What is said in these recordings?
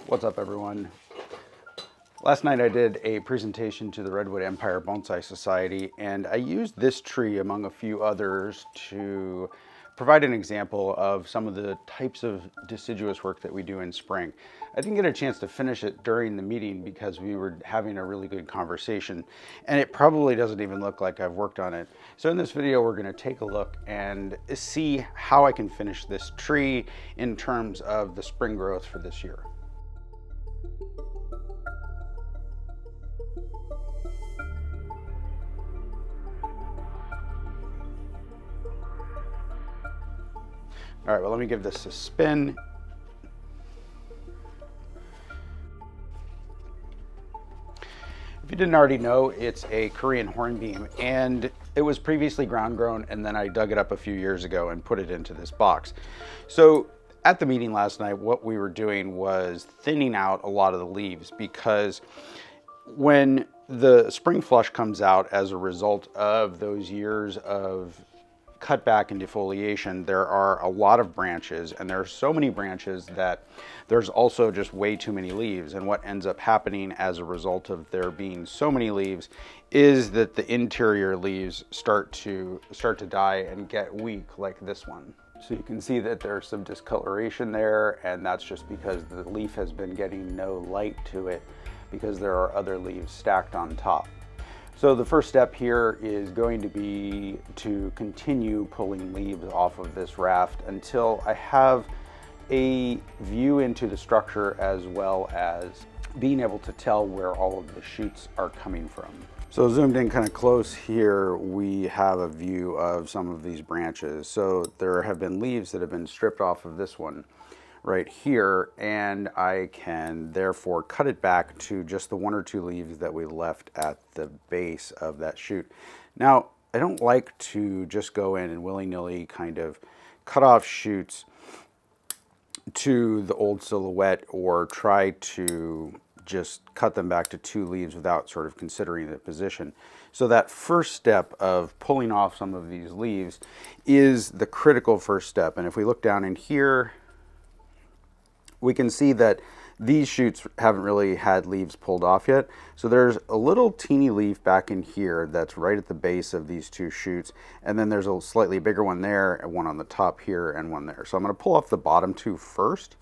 What's up, everyone? Last night I did a presentation to the Redwood Empire Bonsai Society, and I used this tree among a few others to provide an example of some of the types of deciduous work that we do in spring. I didn't get a chance to finish it during the meeting because we were having a really good conversation, and it probably doesn't even look like I've worked on it. So in this video, we're going to take a look and see how I can finish this tree in terms of the spring growth for this year. All right, well, let me give this a spin. If you didn't already know, it's a Korean Hornbeam, and it was previously ground grown, and then I dug it up a few years ago and put it into this box. So at the meeting last night, what we were doing was thinning out a lot of the leaves, because when the spring flush comes out as a result of those years of cutback and defoliation, there are a lot of branches, and there are so many branches that there's also just way too many leaves. And what ends up happening as a result of there being so many leaves is that the interior leaves start to die and get weak, like this one. So you can see that there's some discoloration there, and that's just because the leaf has been getting no light to it because there are other leaves stacked on top. So the first step here is going to be to continue pulling leaves off of this raft until I have a view into the structure, as well as being able to tell where all of the shoots are coming from. So zoomed in kind of close here, we have a view of some of these branches. So there have been leaves that have been stripped off of this one right here, and I can therefore cut it back to just the one or two leaves that we left at the base of that shoot. Now, I don't like to just go in and willy-nilly kind of cut off shoots to the old silhouette, or try to just cut them back to two leaves without sort of considering the position. So that first step of pulling off some of these leaves is the critical first step. And if we look down in here, we can see that these shoots haven't really had leaves pulled off yet. So there's a little teeny leaf back in here that's right at the base of these two shoots. And then there's a slightly bigger one there, and one on the top here, and one there. So I'm going to pull off the bottom two first,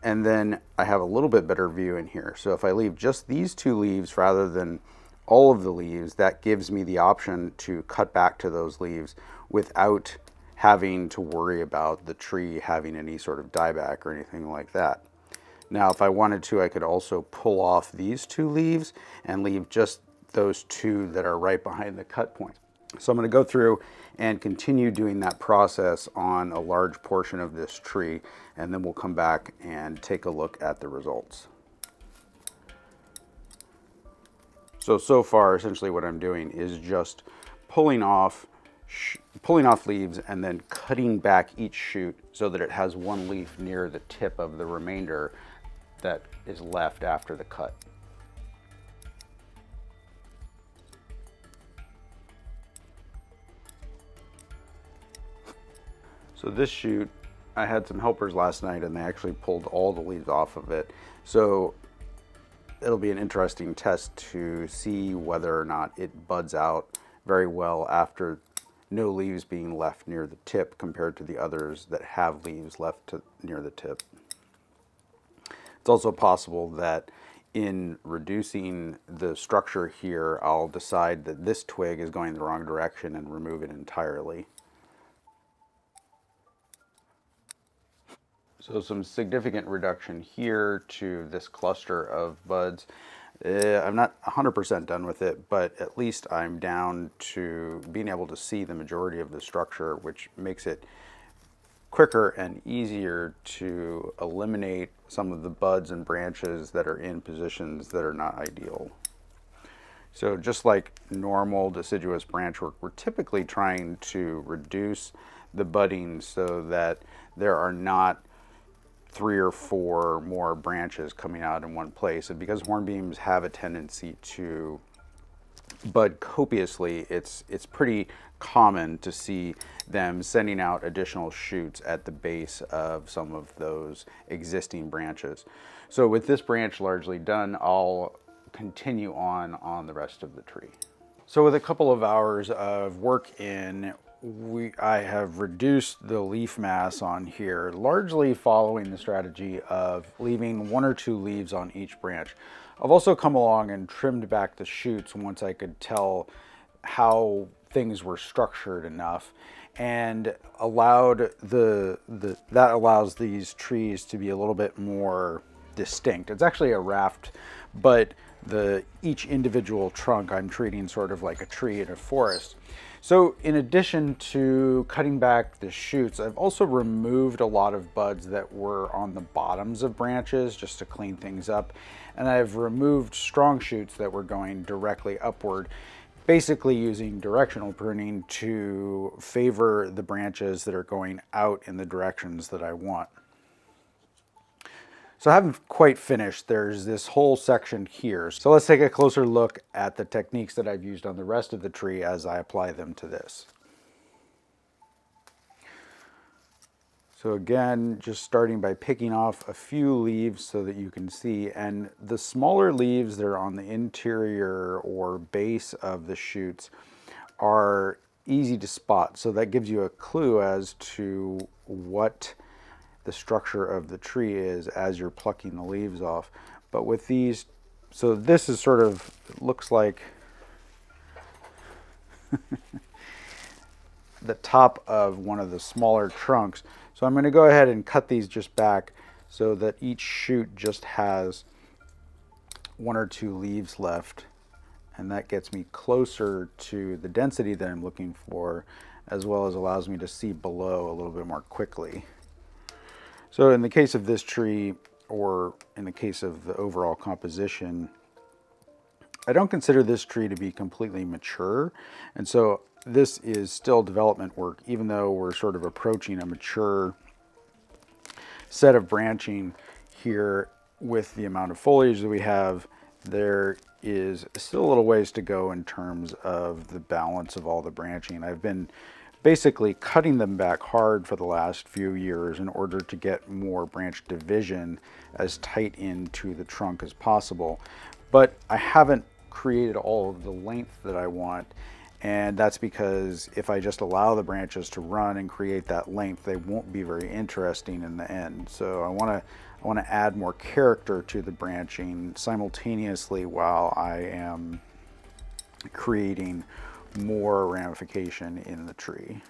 and then I have a little bit better view in here. So if I leave just these two leaves rather than all of the leaves, that gives me the option to cut back to those leaves without having to worry about the tree having any sort of dieback or anything like that. Now, if I wanted to, I could also pull off these two leaves and leave just those two that are right behind the cut point. So I'm going to go through and continue doing that process on a large portion of this tree, and then we'll come back and take a look at the results. So far, essentially what I'm doing is just pulling off leaves and then cutting back each shoot so that it has one leaf near the tip of the remainder that is left after the cut. So this shoot, I had some helpers last night, and they actually pulled all the leaves off of it. So it'll be an interesting test to see whether or not it buds out very well after no leaves being left near the tip compared to the others that have leaves left near the tip. It's also possible that in reducing the structure here, I'll decide that this twig is going the wrong direction and remove it entirely. So some significant reduction here to this cluster of buds. I'm not 100% done with it, but at least I'm down to being able to see the majority of the structure, which makes it quicker and easier to eliminate some of the buds and branches that are in positions that are not ideal. So just like normal deciduous branch work, we're typically trying to reduce the budding so that there are not 3 or 4 more branches coming out in one place. And because hornbeams have a tendency to bud copiously, it's pretty common to see them sending out additional shoots at the base of some of those existing branches. So with this branch largely done, I'll continue on the rest of the tree. So with a couple of hours of work in, I have reduced the leaf mass on here, largely following the strategy of leaving 1 or 2 leaves on each branch. I've also come along and trimmed back the shoots once I could tell how things were structured enough, and allowed that allows these trees to be a little bit more distinct. It's actually a raft, but each individual trunk I'm treating sort of like a tree in a forest. So in addition to cutting back the shoots, I've also removed a lot of buds that were on the bottoms of branches just to clean things up. And I've removed strong shoots that were going directly upward, basically using directional pruning to favor the branches that are going out in the directions that I want. So I haven't quite finished. There's this whole section here. So let's take a closer look at the techniques that I've used on the rest of the tree as I apply them to this. So again, just starting by picking off a few leaves so that you can see, and the smaller leaves that are on the interior or base of the shoots are easy to spot. So that gives you a clue as to what the structure of the tree is as you're plucking the leaves off. But with these, so this is sort of, it looks like the top of one of the smaller trunks. So I'm going to go ahead and cut these just back so that each shoot just has 1 or 2 leaves left, and that gets me closer to the density that I'm looking for, as well as allows me to see below a little bit more quickly. So in the case of this tree, or in the case of the overall composition, I don't consider this tree to be completely mature, and so this is still development work, even though we're sort of approaching a mature set of branching here. With the amount of foliage that we have, there is still a little ways to go in terms of the balance of all the branching. I've been basically cutting them back hard for the last few years in order to get more branch division as tight into the trunk as possible, but I haven't created all of the length that I want. And that's because if I just allow the branches to run and create that length, they won't be very interesting in the end. So I want to add more character to the branching simultaneously while I am creating more ramification in the tree.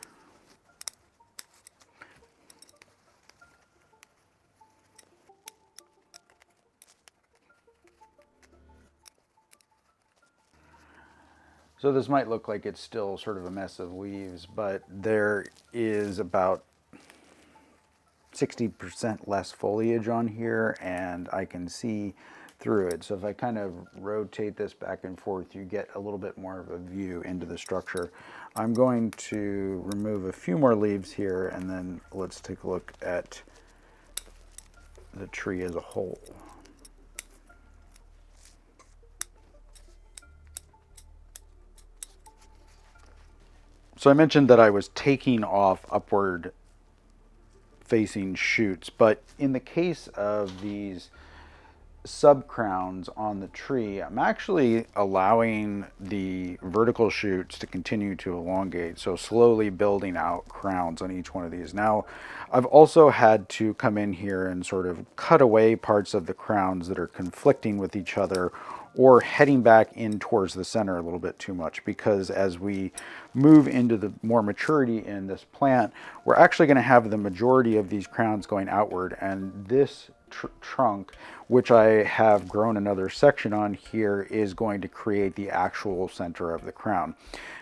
So this might look like it's still sort of a mess of leaves, but there is about 60% less foliage on here, and I can see through it. So if I kind of rotate this back and forth, you get a little bit more of a view into the structure. I'm going to remove a few more leaves here, and then let's take a look at the tree as a whole. So I mentioned that I was taking off upward facing shoots, but in the case of these subcrowns on the tree, I'm actually allowing the vertical shoots to continue to elongate, so slowly building out crowns on each one of these. Now, I've also had to come in here and sort of cut away parts of the crowns that are conflicting with each other or heading back in towards the center a little bit too much, because as we move into the more maturity in this plant, we're actually going to have the majority of these crowns going outward, and this trunk, which I have grown another section on here, is going to create the actual center of the crown.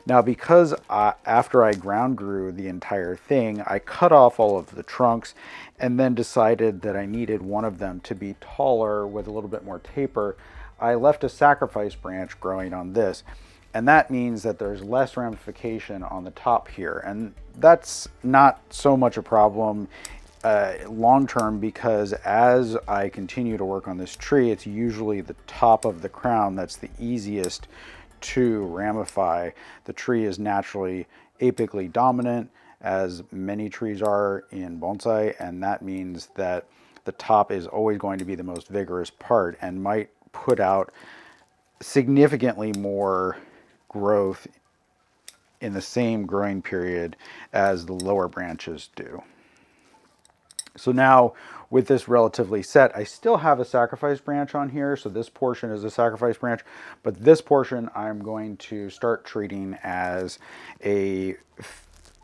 Now, because after I ground grew the entire thing, I cut off all of the trunks and then decided that I needed one of them to be taller with a little bit more taper. I left a sacrifice branch growing on this, and that means that there's less ramification on the top here, and that's not so much a problem long term, because as I continue to work on this tree, it's usually the top of the crown that's the easiest to ramify. The tree is naturally apically dominant, as many trees are in bonsai, and that means that the top is always going to be the most vigorous part and might put out significantly more growth in the same growing period as the lower branches do. So now with this relatively set, I still have a sacrifice branch on here. So this portion is a sacrifice branch, but this portion I'm going to start treating as a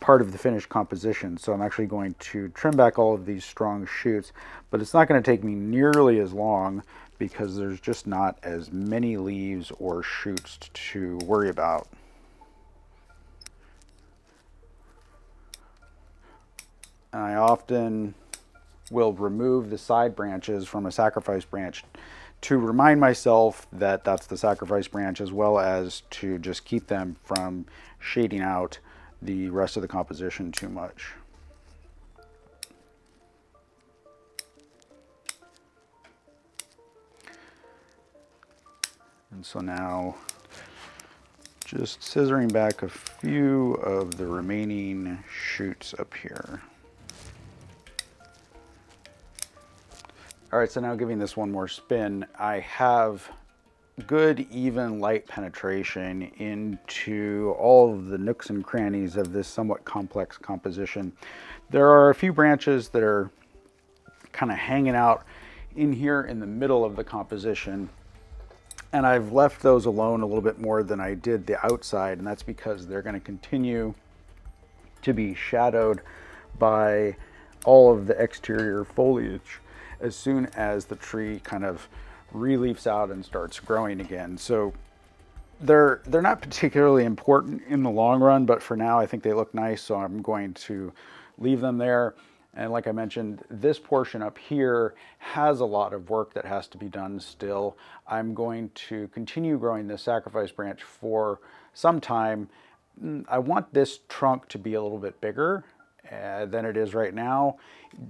part of the finished composition. So I'm actually going to trim back all of these strong shoots, but it's not going to take me nearly as long because there's just not as many leaves or shoots to worry about. I often will remove the side branches from a sacrifice branch to remind myself that that's the sacrifice branch, as well as to just keep them from shading out the rest of the composition too much. And so now just scissoring back a few of the remaining shoots up here. All right, so now giving this one more spin, I have good, even light penetration into all of the nooks and crannies of this somewhat complex composition. There are a few branches that are kind of hanging out in here in the middle of the composition, and I've left those alone a little bit more than I did the outside, and that's because they're going to continue to be shadowed by all of the exterior foliage as soon as the tree kind of re-leaves out and starts growing again. So they're not particularly important in the long run, but for now I think they look nice, so I'm going to leave them there. And like I mentioned, this portion up here has a lot of work that has to be done still. I'm going to continue growing this sacrifice branch for some time. I want this trunk to be a little bit bigger than it is right now,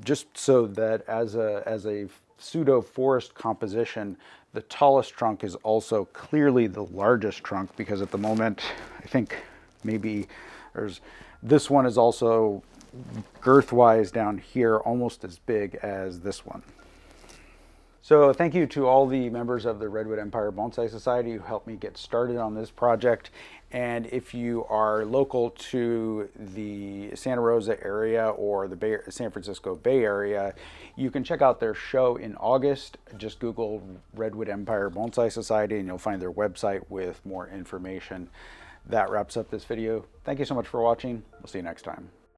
just so that as a pseudo forest composition, the tallest trunk is also clearly the largest trunk, because at the moment I think maybe this one is also girth wise down here almost as big as this one. So thank you to all the members of the Redwood Empire Bonsai Society who helped me get started on this project. And if you are local to the Santa Rosa area or the San Francisco Bay Area, you can check out their show in August. Just Google Redwood Empire Bonsai Society and you'll find their website with more information. That wraps up this video. Thank you so much for watching. We'll see you next time.